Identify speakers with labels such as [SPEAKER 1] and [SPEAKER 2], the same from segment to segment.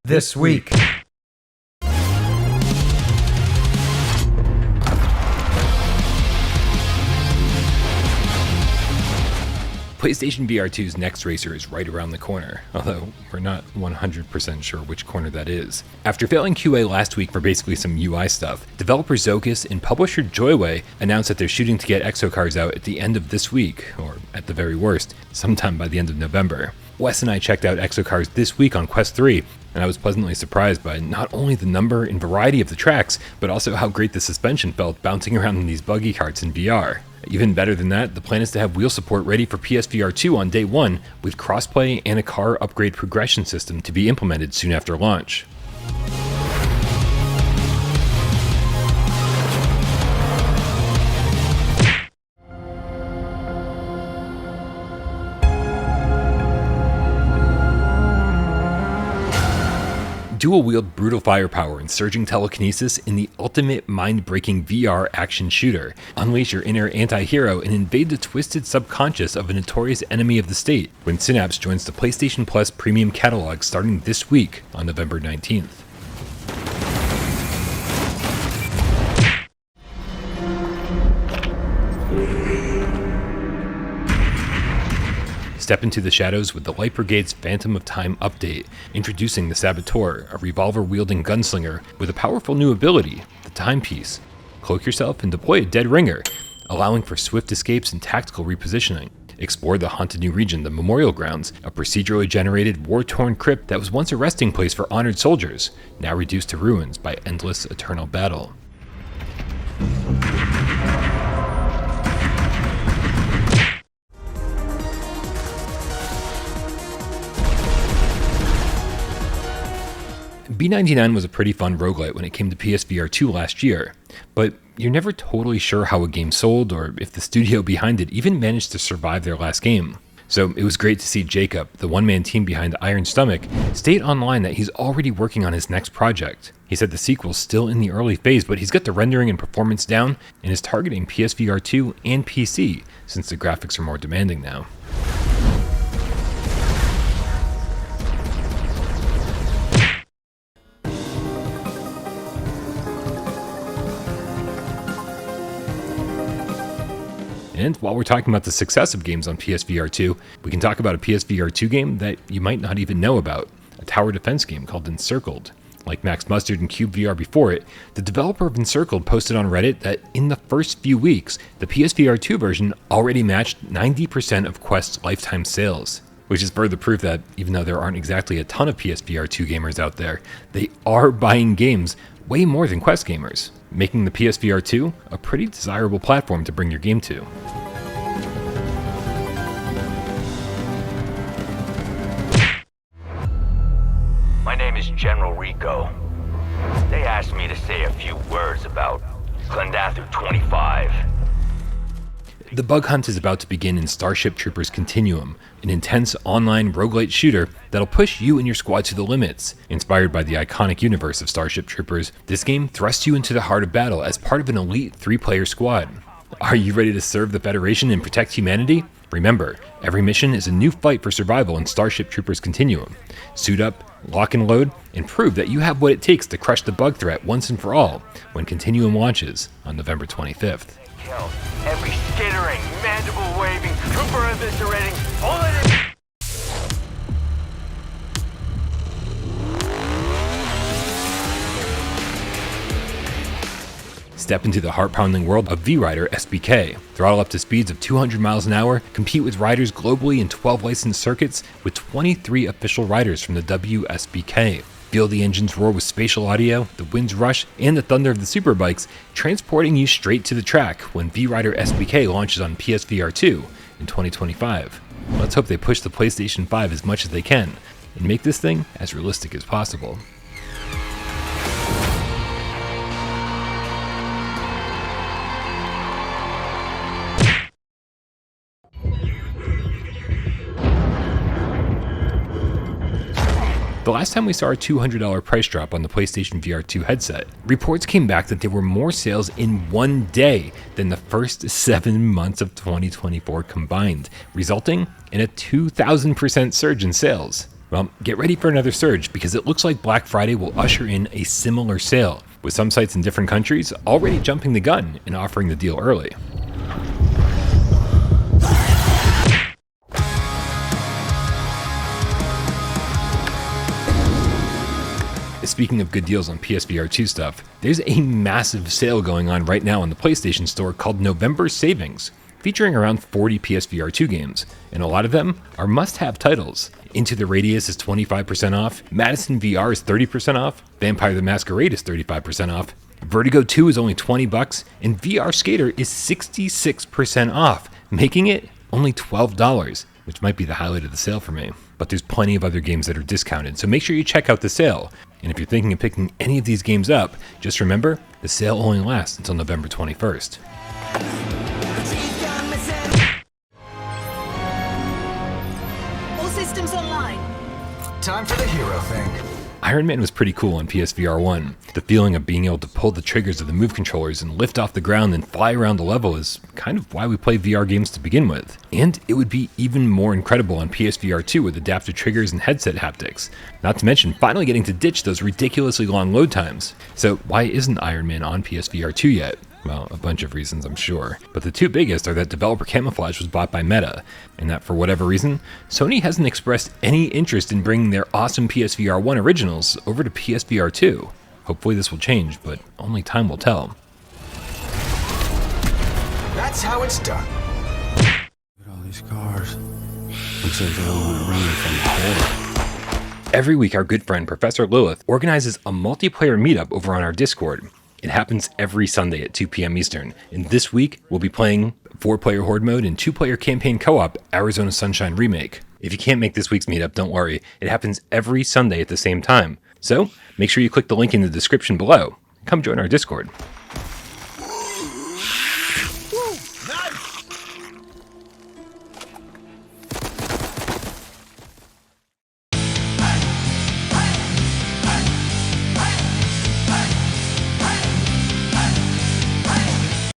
[SPEAKER 1] This week.
[SPEAKER 2] PlayStation VR2's next racer is right around the corner, although we're not 100% sure which corner that is. After failing QA last week for basically some UI stuff, developer Zocus and publisher Joyway announced that they're shooting to get EXOCars out at the end of this week, or at the very worst, sometime by the end of November. Wes and I checked out EXOCars this week on Quest 3, and I was pleasantly surprised by not only the number and variety of the tracks, but also how great the suspension felt bouncing around in these buggy carts in VR. Even better than that, the plan is to have wheel support ready for PSVR2 on day one, with crossplay and a car upgrade progression system to be implemented soon after launch. Dual-wield brutal firepower and surging telekinesis in the ultimate mind-breaking VR action shooter. Unleash your inner anti-hero and invade the twisted subconscious of a notorious enemy of the state when Synapse joins the PlayStation Plus premium catalog starting this week on November 19th. Step into the shadows with the Light Brigade's Phantom of Time update, introducing the Saboteur, a revolver-wielding gunslinger with a powerful new ability, the Timepiece. Cloak yourself and deploy a dead ringer, allowing for swift escapes and tactical repositioning. Explore the haunted new region, the Memorial Grounds, a procedurally generated, war-torn crypt that was once a resting place for honored soldiers, now reduced to ruins by endless eternal battle. B99 was a pretty fun roguelite when it came to PSVR2 last year, but you're never totally sure how a game sold or if the studio behind it even managed to survive their last game. So it was great to see Jacob, the one-man team behind Iron Stomach, state online that he's already working on his next project. He said the sequel's still in the early phase, but he's got the rendering and performance down and is targeting PSVR2 and PC, since the graphics are more demanding now. And while we're talking about the success of games on PSVR2, we can talk about a PSVR2 game that you might not even know about, a tower defense game called Encircled. Like Max Mustard and CubeVR before it, the developer of Encircled posted on Reddit that in the first few weeks, the PSVR2 version already matched 90% of Quest's lifetime sales, which is further proof that even though there aren't exactly a ton of PSVR2 gamers out there, they are buying games way more than Quest gamers, making the PSVR2 a pretty desirable platform to bring your game to.
[SPEAKER 3] My name is General Rico. They asked me to say a few words about Clendathu 25.
[SPEAKER 2] The bug hunt is about to begin in Starship Troopers Continuum, an intense online roguelite shooter that'll push you and your squad to the limits. Inspired by the iconic universe of Starship Troopers, this game thrusts you into the heart of battle as part of an elite 3-player squad. Are you ready to serve the Federation and protect humanity? Remember, every mission is a new fight for survival in Starship Troopers Continuum. Suit up, lock and load, and prove that you have what it takes to crush the bug threat once and for all when Continuum launches on November 25th.
[SPEAKER 3] Kill every skittering, mandible-waving, trooper eviscerating, bullet.
[SPEAKER 2] Step into the heart-pounding world of VRider SBK. Throttle up to speeds of 200 miles an hour, compete with riders globally in 12 licensed circuits with 23 official riders from the WSBK. Feel the engines roar with spatial audio, the wind's rush, and the thunder of the superbikes, transporting you straight to the track when VRider SBK launches on PSVR2 in 2025. Let's hope they push the PlayStation 5 as much as they can, and make this thing as realistic as possible. The last time we saw a $200 price drop on the PlayStation VR2 headset, reports came back that there were more sales in one day than the first 7 months of 2024 combined, resulting in a 2,000% surge in sales. Well, get ready for another surge because it looks like Black Friday will usher in a similar sale, with some sites in different countries already jumping the gun and offering the deal early. Speaking of good deals on PSVR2 stuff, there's a massive sale going on right now on the PlayStation Store called November Savings, featuring around 40 PSVR2 games, and a lot of them are must-have titles. Into the Radius is 25% off, Madison VR is 30% off, Vampire the Masquerade is 35% off, Vertigo 2 is only $20, and VR Skater is 66% off, making it only $12, which might be the highlight of the sale for me. But there's plenty of other games that are discounted, so make sure you check out the sale. And if you're thinking of picking any of these games up, just remember, the sale only lasts until November 21st.
[SPEAKER 1] All systems online.
[SPEAKER 4] Time for the hero thing.
[SPEAKER 2] Iron Man was pretty cool on PSVR1. The feeling of being able to pull the triggers of the move controllers and lift off the ground and fly around the level is kind of why we play VR games to begin with. And it would be even more incredible on PSVR2 with adaptive triggers and headset haptics. Not to mention finally getting to ditch those ridiculously long load times. So why isn't Iron Man on PSVR2 yet? Well, a bunch of reasons, I'm sure. But the two biggest are that developer Camouflage was bought by Meta, and that for whatever reason, Sony hasn't expressed any interest in bringing their awesome PSVR1 originals over to PSVR2. Hopefully this will change, but only time will tell.
[SPEAKER 4] That's how it's done.
[SPEAKER 5] Look at all these cars. Looks like they're all running from horror.
[SPEAKER 2] Every week, our good friend Professor Lilith organizes a multiplayer meetup over on our Discord. It happens every Sunday at 2 p.m. Eastern, and this week we'll be playing 4-player Horde mode and 2-player campaign co-op Arizona Sunshine Remake. If you can't make this week's meetup, don't worry, it happens every Sunday at the same time. So, make sure you click the link in the description below. Come join our Discord.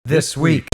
[SPEAKER 6] This week.